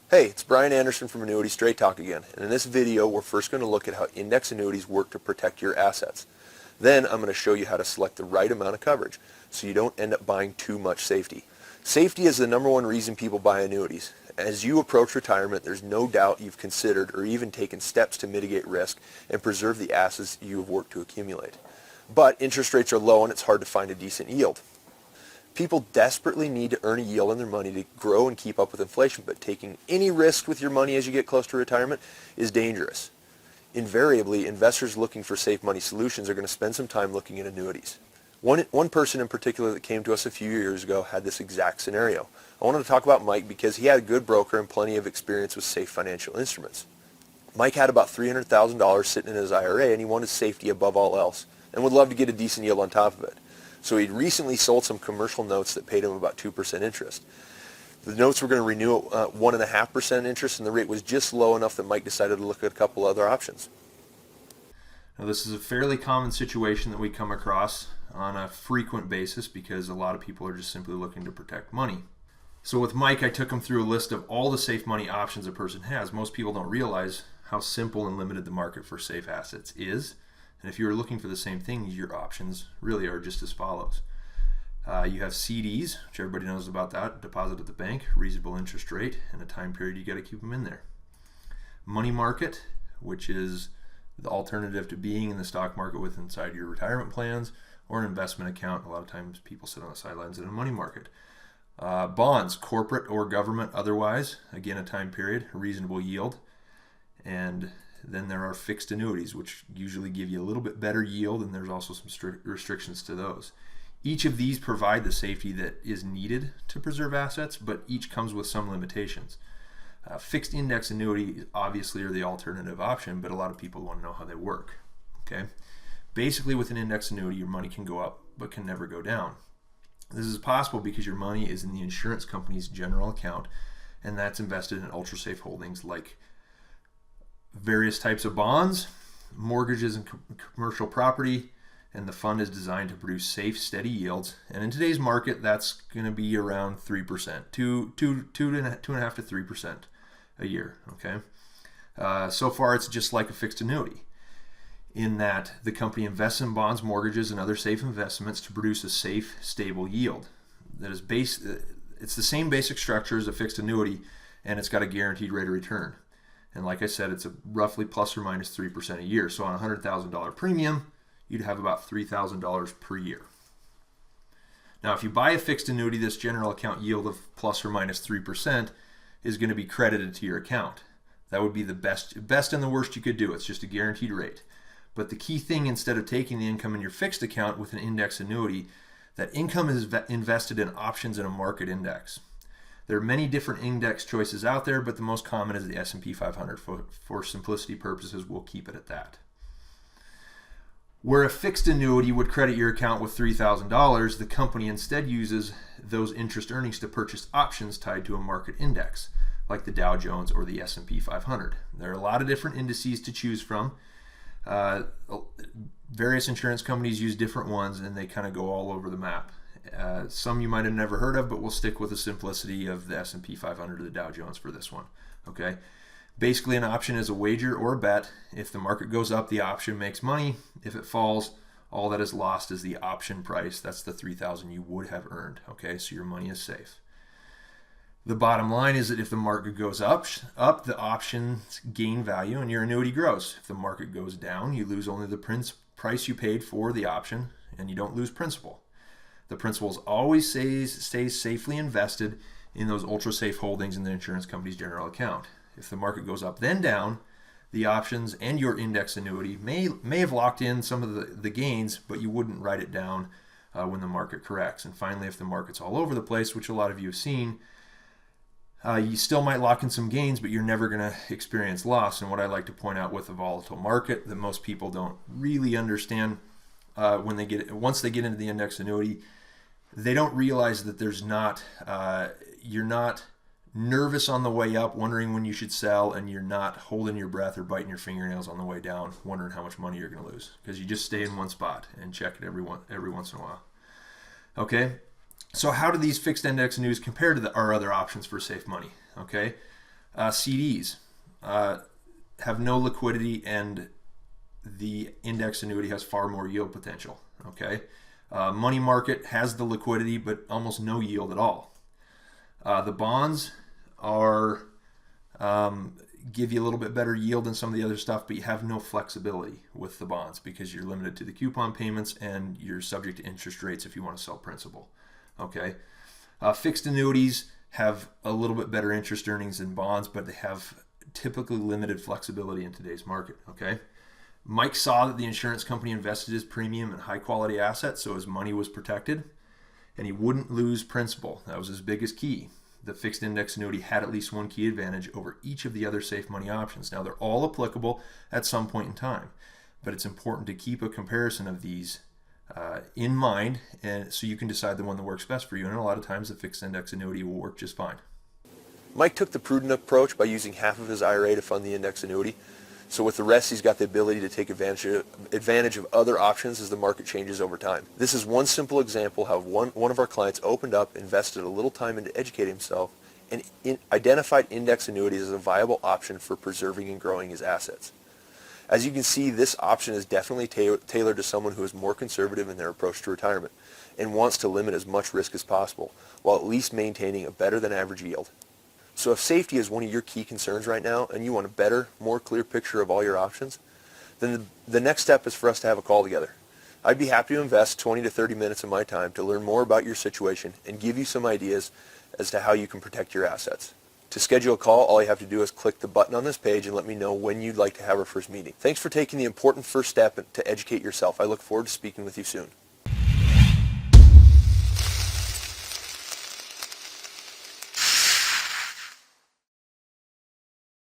Hey, it's Brian Anderson from Annuity Straight Talk again, and in this video we're first going to look at how index annuities work to protect your assets. Then I'm going to show you how to select the right amount of coverage so you don't end up buying too much safety. Safety is the number one reason people buy annuities. As you approach retirement, there's no doubt you've considered or even taken steps to mitigate risk and preserve the assets you have worked to accumulate. But interest rates are low and it's hard to find a decent yield. People desperately need to earn a yield on their money to grow and keep up with inflation, but taking any risk with your money as you get close to retirement is dangerous. Invariably, investors looking for safe money solutions are going to spend some time looking at annuities. One person in particular that came to us a few years ago had this exact scenario. I wanted to talk about Mike because he had a good broker and plenty of experience with safe financial instruments. Mike had about $300,000 sitting in his IRA and he wanted safety above all else and would love to get a decent yield on top of it. So he'd recently sold some commercial notes that paid him about 2% interest. The notes were going to renew at 1.5% interest, and the rate was just low enough that Mike decided to look at a couple other options. Now, this is a fairly common situation that we come across on a frequent basis because a lot of people are just simply looking to protect money. So with Mike, I took him through a list of all the safe money options a person has. Most people don't realize how simple and limited the market for safe assets is. And if you're looking for the same thing, your options really are just as follows. You have CDs, which everybody knows about that, deposit at the bank, reasonable interest rate, and a time period you got to keep them in there. Money market, which is the alternative to being in the stock market with inside your retirement plans, or an investment account. A lot of times people sit on the sidelines in a money market. Bonds, corporate or government otherwise, again a time period, a reasonable yield, and then there are fixed annuities, which usually give you a little bit better yield, and there's also some strict restrictions to those. Each of these provide the safety that is needed to preserve assets, but each comes with some limitations. Fixed index annuity obviously are the alternative option, but a lot of people want to know how they work. Okay, basically with an index annuity, your money can go up but can never go down. This is possible because your money is in the insurance company's general account, and that's invested in ultra-safe holdings like various types of bonds, mortgages, and commercial property, and the fund is designed to produce safe, steady yields. And in today's market, that's going to be around 3%, 2.5 to 3% a year. Okay, so far it's just like a fixed annuity, in that the company invests in bonds, mortgages, and other safe investments to produce a safe, stable yield. That is it's the same basic structure as a fixed annuity, and it's got a guaranteed rate of return. And like I said, it's a roughly plus or minus 3% a year. So on a $100,000 premium, you'd have about $3,000 per year. Now, if you buy a fixed annuity, this general account yield of plus or minus 3% is going to be credited to your account. That would be the best and the worst you could do. It's just a guaranteed rate. But the key thing, instead of taking the income in your fixed account with an index annuity, that income is invested in options in a market index. There are many different index choices out there, but the most common is the S&P 500. For simplicity purposes, we'll keep it at that. Where a fixed annuity would credit your account with $3,000, the company instead uses those interest earnings to purchase options tied to a market index, like the Dow Jones or the S&P 500. There are a lot of different indices to choose from. Various insurance companies use different ones, and they kind of go all over the map. Some you might have never heard of, but we'll stick with the simplicity of the S&P 500 or the Dow Jones for this one. Okay, basically an option is a wager or a bet. If the market goes up, the option makes money. If it falls, all that is lost is the option price. That's the $3,000 you would have earned. Okay, so your money is safe. The bottom line is that if the market goes up, the options gain value and your annuity grows. If the market goes down, you lose only the price you paid for the option, and you don't lose principal. The principal always stays safely invested in those ultra-safe holdings in the insurance company's general account. If the market goes up then down, the options and your index annuity may have locked in some of the gains, but you wouldn't write it down when the market corrects. And finally, if the market's all over the place, which a lot of you have seen, you still might lock in some gains, but you're never going to experience loss. And what I like to point out with a volatile market that most people don't really understand once they get into the index annuity, they don't realize that you're not nervous on the way up, wondering when you should sell, and you're not holding your breath or biting your fingernails on the way down, wondering how much money you're going to lose, because you just stay in one spot and check it every once in a while. Okay, so how do these fixed index annuities compare to our other options for safe money? Okay, CDs have no liquidity, and the index annuity has far more yield potential. Okay, money market has the liquidity but almost no yield at all. The bonds are give you a little bit better yield than some of the other stuff, but you have no flexibility with the bonds because you're limited to the coupon payments and you're subject to interest rates if you want to sell principal. Okay, fixed annuities have a little bit better interest earnings than bonds, but they have typically limited flexibility in today's market. Okay, Mike saw that the insurance company invested his premium in high quality assets, so his money was protected and he wouldn't lose principal. That was his biggest key. The fixed index annuity had at least one key advantage over each of the other safe money options. Now, they're all applicable at some point in time, but it's important to keep a comparison of these in mind, and so you can decide the one that works best for you. And a lot of times the fixed index annuity will work just fine. Mike took the prudent approach by using half of his IRA to fund the index annuity. So with the rest, he's got the ability to take advantage of other options as the market changes over time. This is one simple example how one of our clients opened up, invested a little time into educating himself, and identified index annuities as a viable option for preserving and growing his assets. As you can see, this option is definitely tailored to someone who is more conservative in their approach to retirement and wants to limit as much risk as possible, while at least maintaining a better than average yield. So if safety is one of your key concerns right now and you want a better, more clear picture of all your options, then the next step is for us to have a call together. I'd be happy to invest 20 to 30 minutes of my time to learn more about your situation and give you some ideas as to how you can protect your assets. To schedule a call, all you have to do is click the button on this page and let me know when you'd like to have our first meeting. Thanks for taking the important first step to educate yourself. I look forward to speaking with you soon.